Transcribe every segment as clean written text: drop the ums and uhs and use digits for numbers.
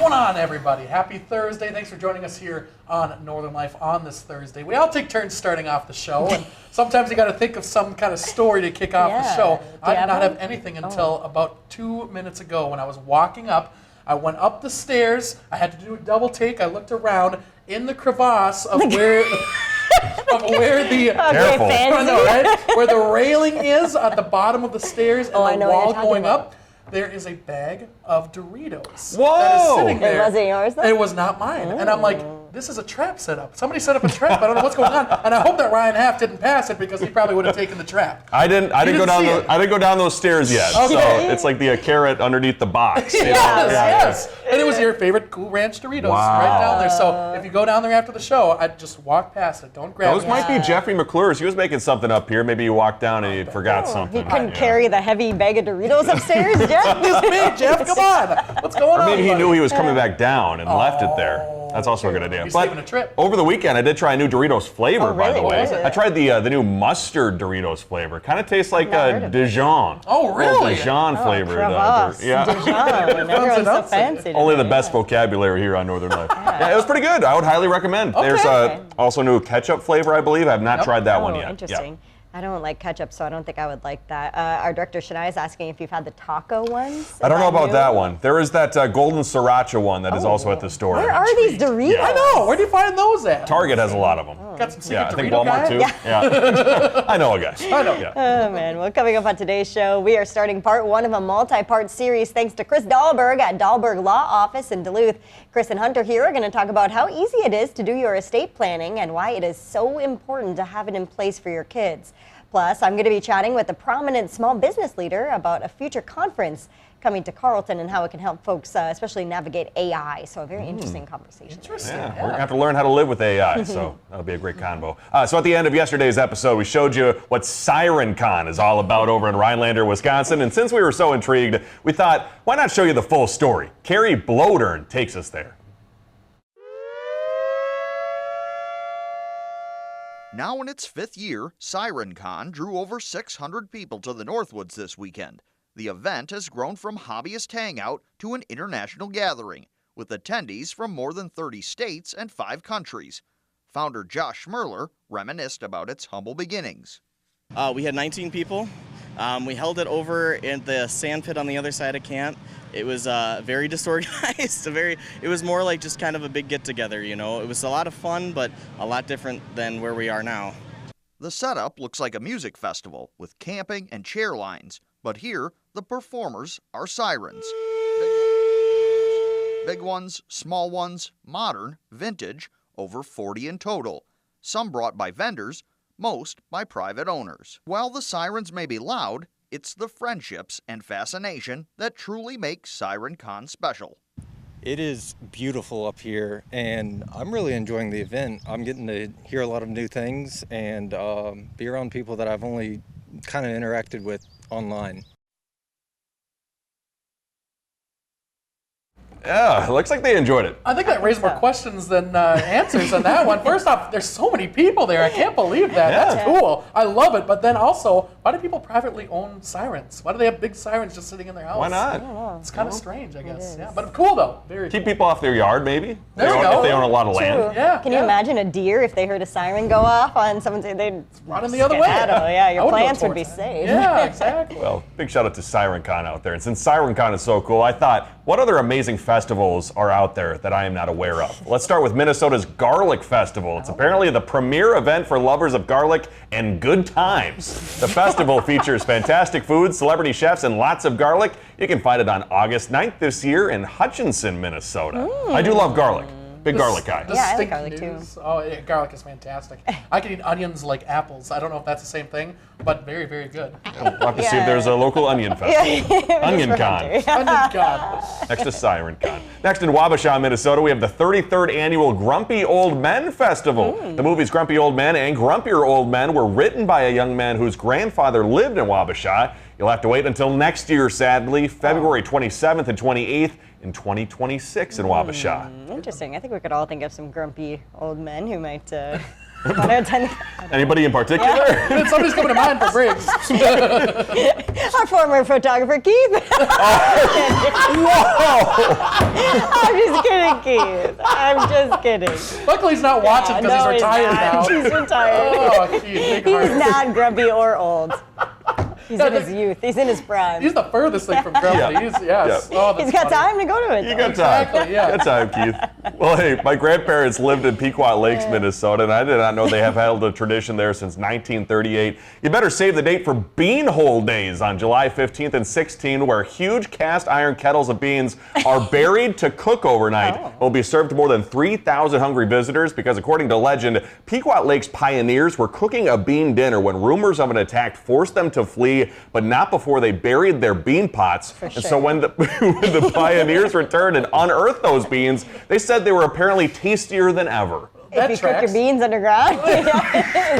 going on, everybody? Happy Thursday. Thanks for joining us here on Northern Life on this Thursday. We all take turns starting off the show, and sometimes you got to think of some kind of story to kick off the show. I did not have anything until about 2 minutes ago when I was walking up. I went up the stairs. I had to do a double take. I looked around in the crevasse of where the Careful. where the railing is at the bottom of the stairs and the wall going up. There is a bag of Doritos that is sitting there. It wasn't yours, though? It was not mine. And I'm like, this is a trap setup. Somebody set up a trap. I don't know what's going on. And I hope that Ryan Half didn't pass it because he probably would have taken the trap. I didn't go down those stairs yet. Okay. So it's like the carrot underneath the box. Yes. And it was your favorite Cool Ranch Doritos right down there. So if you go down there after the show, I'd just walk past it. Don't grab it. Those might be Jeffrey McClure's. He was making something up here. Maybe you walked down and he forgot something. He couldn't carry the heavy bag of Doritos upstairs, Jeff? This me, Jeff. Come on. What's going on? Or maybe he knew he was coming back down and left it there. That's also a good idea. He's But saving a trip. over the weekend, I did try a new Doritos flavor, by the really? way. What is it? I tried the new mustard Doritos flavor. Kind of tastes like Dijon. Oh, really? Dijon flavored. Crevasse. Dijon. Everyone's so fancy. Only the best vocabulary here on Northern Life. Yeah, it was pretty good. I would highly recommend. There's also new ketchup flavor, I believe. I have not tried that one yet. Interesting. I don't like ketchup, so I don't think I would like that. Our director, Shania, is asking if you've had the taco ones. I don't know about that one. There is that golden sriracha one that is also at the store. Where are these Doritos? Yeah. I know. Where do you find those at? Target has a lot of them. Got some secret I think Dorito Walmart guy? too. Yeah. I know a guy. I know. Yeah. Oh, man. Well, coming up on today's show, we are starting part one of a multi-part series thanks to Chris Dahlberg at Dahlberg Law Office in Duluth. Chris and Hunter here are going to talk about how easy it is to do your estate planning and why it is so important to have it in place for your kids. Plus, I'm going to be chatting with a prominent small business leader about a future conference coming to Carleton and how it can help folks, especially navigate AI. So a very interesting conversation. Yeah, we're going to have to learn how to live with AI, so that'll be a great convo. So at the end of yesterday's episode, we showed you what SirenCon is all about over in Rhinelander, Wisconsin. And since we were so intrigued, we thought, why not show you the full story? Carrie Blodern takes us there. Now in its fifth year, SirenCon drew over 600 people to the Northwoods this weekend. The event has grown from hobbyist hangout to an international gathering, with attendees from more than 30 states and 5 countries. Founder Josh Schmerler reminisced about its humble beginnings. We had 19 people. We held it over in the sand pit on the other side of camp. It was very disorganized. It was more like just kind of a big get-together, you know. It was a lot of fun, but a lot different than where we are now. The setup looks like a music festival with camping and chair lines, but here the performers are sirens. Big ones, small ones, modern, vintage, over 40 in total. Some brought by vendors, most by private owners. While the sirens may be loud, it's the friendships and fascination that truly make SirenCon special. It is beautiful up here, and I'm really enjoying the event. I'm getting to hear a lot of new things and be around people that I've only kind of interacted with online. Yeah, it looks like they enjoyed it. I think that raised more questions than answers on that one. First off, there's so many people there. I can't believe that. Yeah. That's cool. I love it. But then also, why do people privately own sirens? Why do they have big sirens just sitting in their house? Why not? It's kind of strange, I guess. Yeah, but cool though. Very Keep cool. people off their yard, maybe. There you go. If they own a lot of land. Yeah. Can you imagine a deer if they heard a siren go off on someone's, they'd Running the other way. skedaddle. Yeah, I your would go plants would towards be that. safe. Yeah, exactly. Well, big shout out to SirenCon out there. And since SirenCon is so cool, I thought, what other amazing festivals are out there that I am not aware of? Let's start with Minnesota's Garlic Festival. It's apparently the premier event for lovers of garlic and good times. The festival features fantastic food, celebrity chefs, and lots of garlic. You can find it on August 9th this year in Hutchinson, Minnesota. I do love garlic. Big garlic guy. Yeah, I like Distinct garlic, too. news. Oh, yeah, garlic is fantastic. I can eat onions like apples. I don't know if that's the same thing, but very, very good. We'll have to see if there's a local onion festival. Onion Con. Onion God. Next to SirenCon. Next in Wabasha, Minnesota, we have the 33rd annual Grumpy Old Men Festival. The movies Grumpy Old Men and Grumpier Old Men were written by a young man whose grandfather lived in Wabasha. You'll have to wait until next year, sadly, February 27th and 28th in 2026 in Wabasha. Interesting. I think we could all think of some grumpy old men who might Anybody in particular? Somebody's coming to mind for Briggs. Our former photographer, Keith. I'm just kidding, Keith. I'm just kidding. Luckily, he's not watching because he's retired now. He's retired. Oh, Keith, big heart. He's not grumpy or old. He's in his youth. He's in his prime. He's the furthest thing from grumpy. Yeah. Yes. Oh, that's He's got funny. time to go to it. You though. got time. Exactly, yeah. Good time, Keith. Well, hey, my grandparents lived in Pequot Lakes, Minnesota, and I did not know they have held a tradition there since 1938. You better save the date for Beanhole Days on July 15th and 16th, where huge cast iron kettles of beans are buried to cook overnight. It will be served to more than 3,000 hungry visitors because, according to legend, Pequot Lakes pioneers were cooking a bean dinner when rumors of an attack forced them to flee, but not before they buried their bean pots. So when the, when the pioneers returned and unearthed those beans, they said they were apparently tastier than ever. If you cook your beans underground, is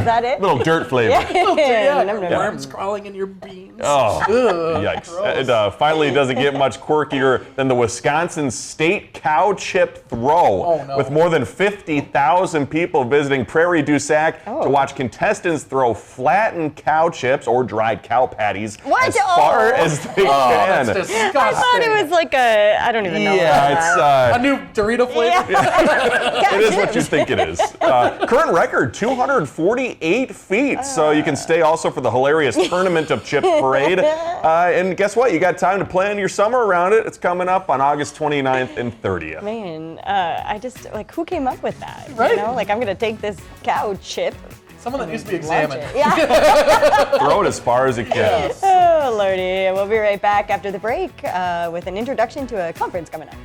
that it? Little dirt flavor. Yeah, Nom, nom, worms crawling in your beans. Oh, Ugh, yikes. gross. And finally, it doesn't get much quirkier than the Wisconsin State Cow Chip Throw. Oh, no. With more than 50,000 people visiting Prairie du Sac to watch contestants throw flattened cow chips or dried cow patties What? as far as they can. That's disgusting. I thought it was like a, I don't even know. Yeah, a new Dorito flavor. it is what you think it is. Current record, 248 feet. So you can stay also for the hilarious Tournament of Chips parade. And guess what? You got time to plan your summer around it. It's coming up on August 29th and 30th. Man, I just, like, who came up with that? Right? You know, like, I'm going to take this cow chip. Someone that needs to be launch examined. it. Yeah. Throw it as far as it can. Oh, Lordy. We'll be right back after the break with an introduction to a conference coming up.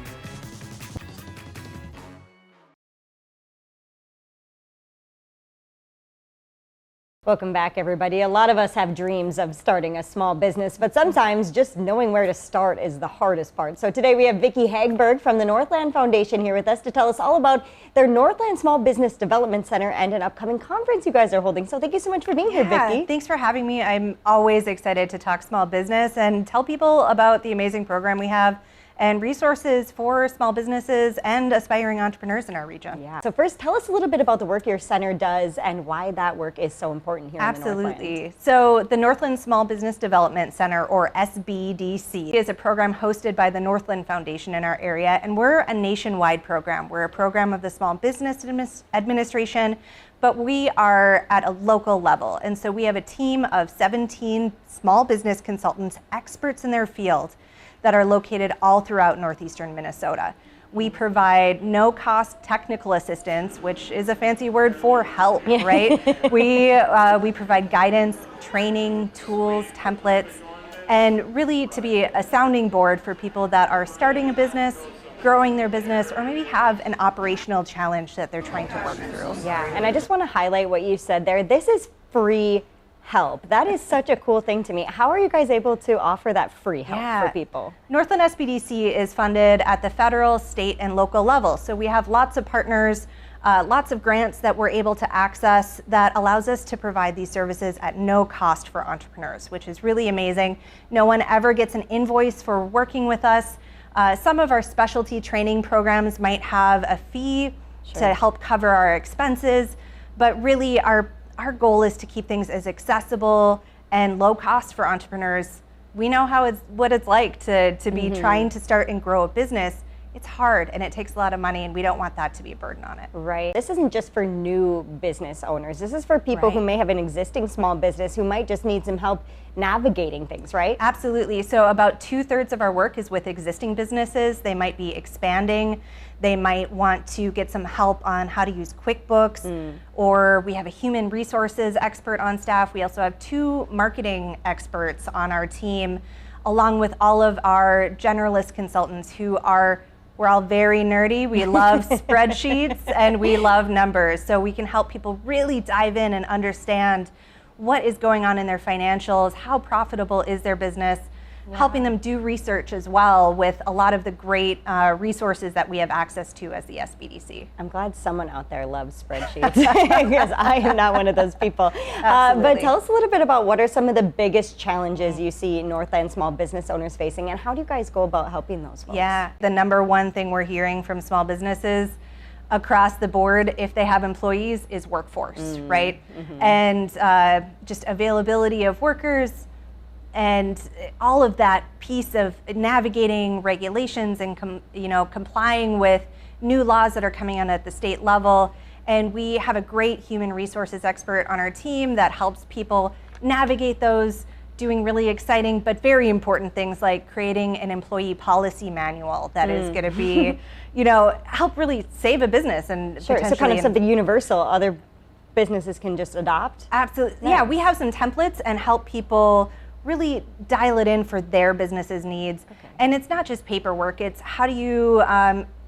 Welcome back, everybody. A lot of us have dreams of starting a small business, but sometimes just knowing where to start is the hardest part. So today we have Vicki Hagberg from the Northland Foundation here with us to tell us all about their Northland Small Business Development Center and an upcoming conference you guys are holding. So thank you so much for being here, Vicki. Thanks for having me. I'm always excited to talk small business and tell people about the amazing program we have and resources for small businesses and aspiring entrepreneurs in our region. Yeah. So first, tell us a little bit about the work your center does and why that work is so important here in the Northland. Absolutely. So the Northland Small Business Development Center, or SBDC, is a program hosted by the Northland Foundation in our area, and we're a nationwide program. We're a program of the Small Business Administration, but we are at a local level. And so we have a team of 17 small business consultants, experts in their field, that are located all throughout northeastern Minnesota. We provide no-cost technical assistance, which is a fancy word for help, right? We provide guidance, training, tools, templates, and really to be a sounding board for people that are starting a business, growing their business, or maybe have an operational challenge that they're trying to work through. Yeah, and I just want to highlight what you said there. This is free help. That is such a cool thing to me. How are you guys able to offer that free help for people? Northland SBDC is funded at the federal, state, and local level. So we have lots of partners, lots of grants that we're able to access that allows us to provide these services at no cost for entrepreneurs, which is really amazing. No one ever gets an invoice for working with us. Some of our specialty training programs might have a fee to help cover our expenses, but really our goal is to keep things as accessible and low cost for entrepreneurs. We know what it's like to be trying to start and grow a business. It's hard and it takes a lot of money, and we don't want that to be a burden on it. Right. This isn't just for new business owners. This is for people who may have an existing small business who might just need some help navigating things, right? Absolutely. So about 2/3 of our work is with existing businesses. They might be expanding. They might want to get some help on how to use QuickBooks, or we have a human resources expert on staff. We also have 2 marketing experts on our team, along with all of our generalist consultants we're all very nerdy. We love spreadsheets and we love numbers. So we can help people really dive in and understand what is going on in their financials, how profitable is their business, helping them do research as well with a lot of the great resources that we have access to as the SBDC. I'm glad someone out there loves spreadsheets because I am not one of those people. But tell us a little bit about what are some of the biggest challenges you see Northland small business owners facing, and how do you guys go about helping those folks? Yeah, the number one thing we're hearing from small businesses across the board, if they have employees, is workforce, right? And just availability of workers, and all of that piece of navigating regulations and complying with new laws that are coming on at the state level. And we have a great human resources expert on our team that helps people navigate those, doing really exciting but very important things like creating an employee policy manual that is going to be, help really save a business and Sure, so kind of something universal other businesses can just adopt. Absolutely. Nice. Yeah, we have some templates and help people really dial it in for their business's needs. Okay. And it's not just paperwork, it's how do you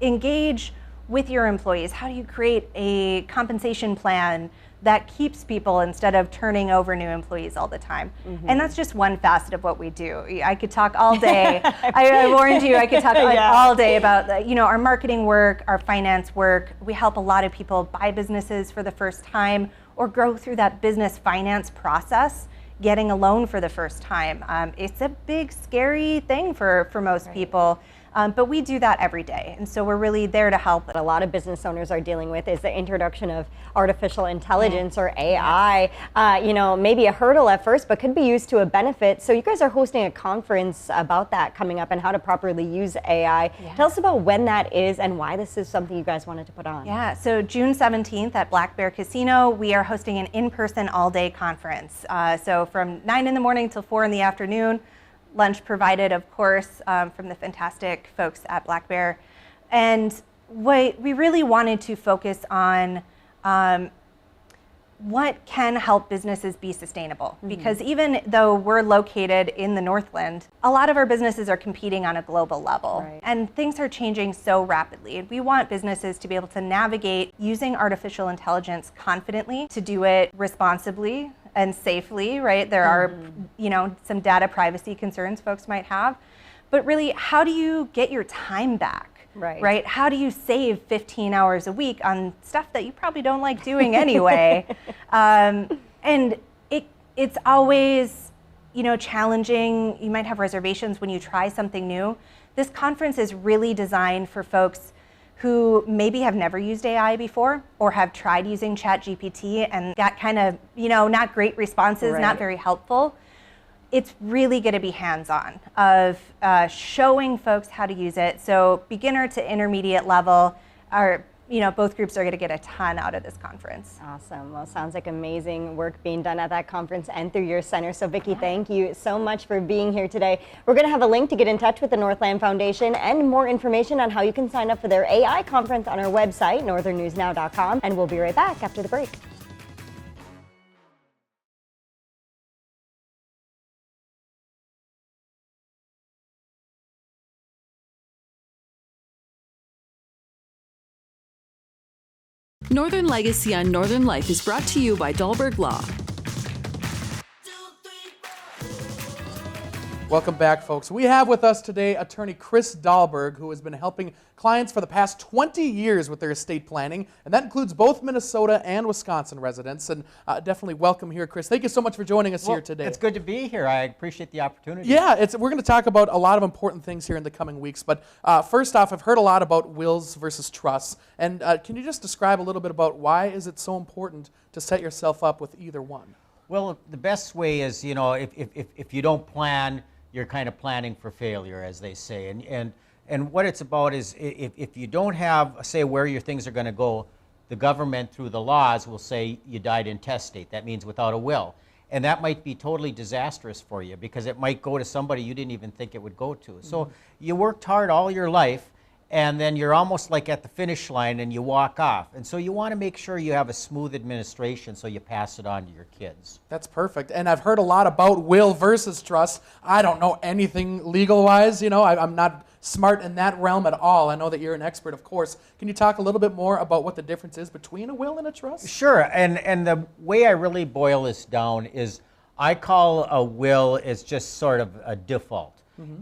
engage with your employees? How do you create a compensation plan that keeps people instead of turning over new employees all the time? And that's just one facet of what we do. I could talk all day. I warned you, I could talk all day about our marketing work, our finance work. We help a lot of people buy businesses for the first time or go through that business finance process, getting a loan for the first time. It's a big, scary thing for most people. But we do that every day, and so we're really there to help. What a lot of business owners are dealing with is the introduction of artificial intelligence or AI. Maybe a hurdle at first, but could be used to a benefit. So you guys are hosting a conference about that coming up and how to properly use AI. Yeah. Tell us about when that is and why this is something you guys wanted to put on. Yeah, so June 17th at Black Bear Casino, we are hosting an in-person all-day conference. So from 9 in the morning till 4 in the afternoon. Lunch provided, of course, from the fantastic folks at Black Bear. And we really wanted to focus on what can help businesses be sustainable. Because even though we're located in the Northland, a lot of our businesses are competing on a global level. Right. And things are changing so rapidly. And we want businesses to be able to navigate using artificial intelligence confidently, to do it responsibly and safely, right? There are, some data privacy concerns folks might have, but really, how do you get your time back, right? How do you save 15 hours a week on stuff that you probably don't like doing anyway? And it's always, challenging. You might have reservations when you try something new. This conference is really designed for folks who maybe have never used AI before or have tried using ChatGPT and got kind of, not great responses, not very helpful. It's really going to be hands-on of showing folks how to use it. So beginner to intermediate level are, both groups are going to get a ton out of this conference. Awesome. Well, sounds like amazing work being done at that conference and through your center. So Vicki, thank you so much for being here today. We're going to have a link to get in touch with the Northland Foundation and more information on how you can sign up for their AI conference on our website, northernnewsnow.com. And we'll be right back after the break. Northern Legacy on Northern Life is brought to you by Dahlberg Law. Welcome back, folks. We have with us today attorney Chris Dahlberg, who has been helping clients for the past 20 years with their estate planning, and that includes both Minnesota and Wisconsin residents. And definitely welcome here, Chris. Thank you so much for joining us here today. It's good to be here. I appreciate the opportunity. Yeah, we're going to talk about a lot of important things here in the coming weeks. But first off, I've heard a lot about wills versus trusts. And can you just describe a little bit about why is it so important to set yourself up with either one? Well, the best way is, if you don't plan, you're kind of planning for failure, as they say. And what it's about is if you don't have, say, where your things are going to go, the government, through the laws, will say you died intestate. That means without a will. And that might be totally disastrous for you because it might go to somebody you didn't even think it would go to. So you worked hard all your life, and then you're almost like at the finish line and you walk off. And so you want to make sure you have a smooth administration so you pass it on to your kids. That's perfect. And I've heard a lot about will versus trust. I don't know anything legal-wise. I'm not smart in that realm at all. I know that you're an expert, of course. Can you talk a little bit more about what the difference is between a will and a trust? Sure. And the way I really boil this down is I call a will as just sort of a default.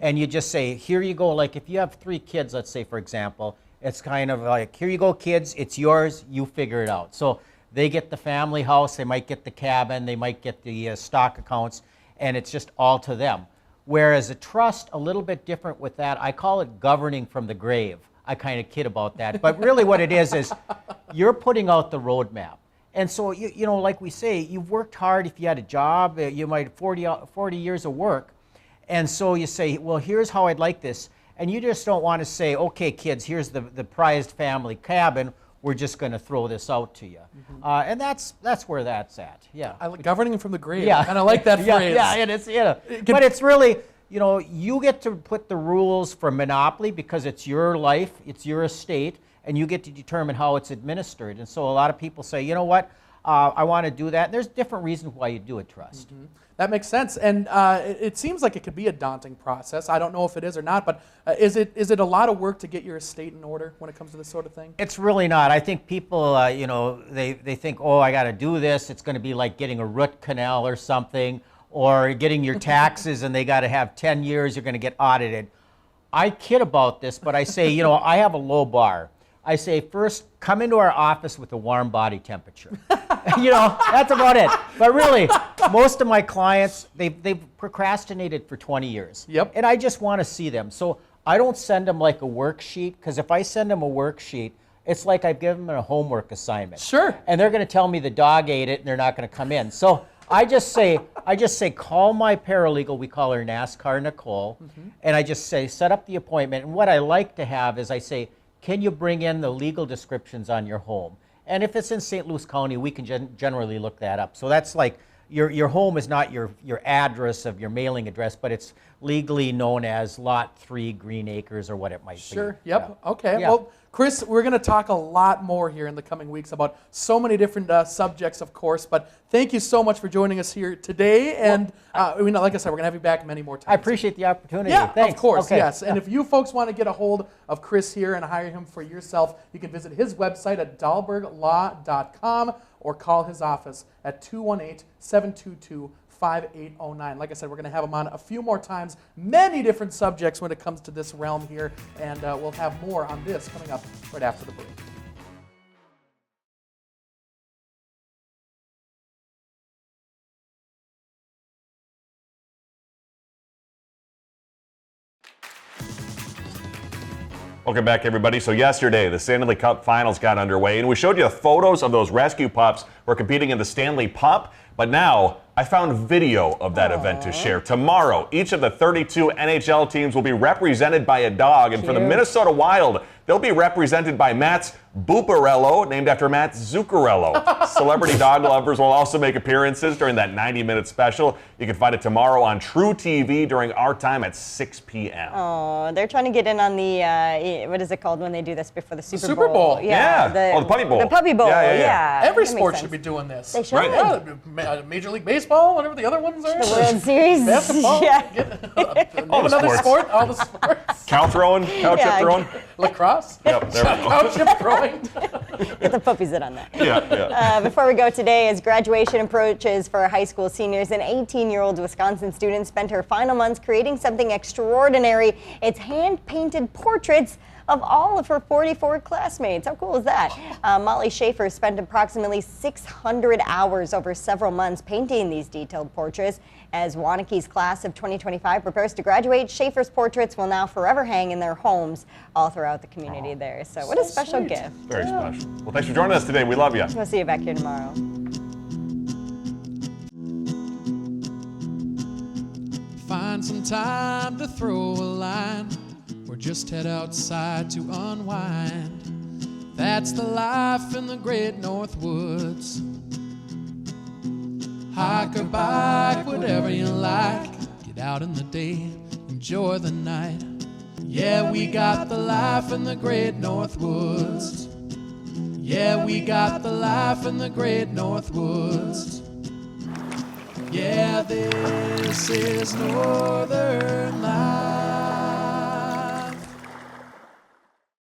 And you just say, here you go. Like if you have 3 kids, let's say, for example, it's kind of like, here you go, kids, it's yours, you figure it out. So they get the family house, they might get the cabin, they might get the stock accounts, and it's just all to them. Whereas a trust, a little bit different with that, I call it governing from the grave. I kind of kid about that. But really what it is you're putting out the roadmap. And so, you know, like we say, you've worked hard. If you had a job, you might have 40 years of work. And so you say, well, here's how I'd like this. And you just don't want to say, okay, kids, here's the prized family cabin. We're just going to throw this out to you. And that's where that's at. Yeah. I like governing from the grave. Yeah. And I like that phrase. Yeah, and it's, but it's really, you know, you get to put the rules for monopoly because it's your life, it's your estate, and you get to determine how it's administered. And so a lot of people say, you know what, I want to do that. And there's different reasons why you do a trust. That makes sense. And it seems like it could be a daunting process. I don't know if it is or not, but is it a lot of work to get your estate in order when it comes to this sort of thing? It's really not. I think people, you know, they think, oh, I got to do this. It's going to be like getting a root canal or something, or getting your taxes and they got to have 10 years, you're going to get audited. I kid about this, but I say, you know, I have a low bar. I say, first, come into our office with a warm body temperature. You know, that's about it. But really, most of my clients, they've procrastinated for 20 years. Yep. And I just want to see them. So I don't send them like a worksheet, because if I send them a worksheet, it's like I've given them a homework assignment. Sure. And they're going to tell me the dog ate it and they're not going to come in. So I just say, call my paralegal. We call her NASCAR Nicole. And I just say, set up the appointment. And what I like to have is I say, can you bring in the legal descriptions on your home? And if it's in St. Louis County, we can generally look that up. So that's like, your home is not your address of your mailing address, but it's legally known as Lot 3 Green Acres or what it might be. Sure, yep, Yeah. okay. Yeah. Well, Chris, we're going to talk a lot more here in the coming weeks about so many different subjects, of course, but thank you so much for joining us here today, and like I said, we're going to have you back many more times. I appreciate the opportunity. Yeah, Thanks. of course, Okay. yes. And if you folks want to get a hold of Chris here and hire him for yourself, you can visit his website at dahlberglaw.com or call his office at 218-722-5809. Like I said, we're going to have him on a few more times, many different subjects when it comes to this realm here, and we'll have more on this coming up right after the break. Welcome back, everybody. So yesterday, the Stanley Cup Finals got underway, and we showed you the photos of those rescue pups who are competing in the Stanley Pup. But now, I found video of that event to share. Tomorrow, each of the 32 NHL teams will be represented by a dog, and for the Minnesota Wild, they'll be represented by Matt's Buparello, named after Matt Zuccarello. Celebrity dog lovers will also make appearances during that 90-minute special. You can find it tomorrow on True TV during our time at 6 p.m. Oh, they're trying to get in on the, what is it called when they do this before the Super Super Bowl. Yeah. The Puppy Bowl. The Puppy Bowl, yeah. Every That sport makes should be sense. doing this. They should. Right. Yeah, Major League Baseball, whatever the other ones are. The World Series. Basketball. Yeah. All the Another sports. sport, all the sports. Cow throwing, cow chip Yeah. throwing. Lacrosse. Yep, there we go. Cow chip throwing. Get the puppies in on that. Yeah. Before we go today, as graduation approaches for high school seniors, an 18-year-old Wisconsin student spent her final months creating something extraordinary. It's hand-painted portraits of all of her 44 classmates. How cool is that? Molly Schaefer spent approximately 600 hours over several months painting these detailed portraits. As Waunakie's class of 2025 prepares to graduate, Schaefer's portraits will now forever hang in their homes all throughout the community there. So what a special sweet. gift. Very special. Well, thanks for joining us today. We love you. We'll see you back here tomorrow. Find some time to throw a line, or just head outside to unwind. That's the life in the great North Woods. Hike or bike, whatever you like. Get out in the day, enjoy the night. Yeah, we got the life in the great North Woods. Yeah, we got the life in the great North Woods. Yeah, this is Northern Life.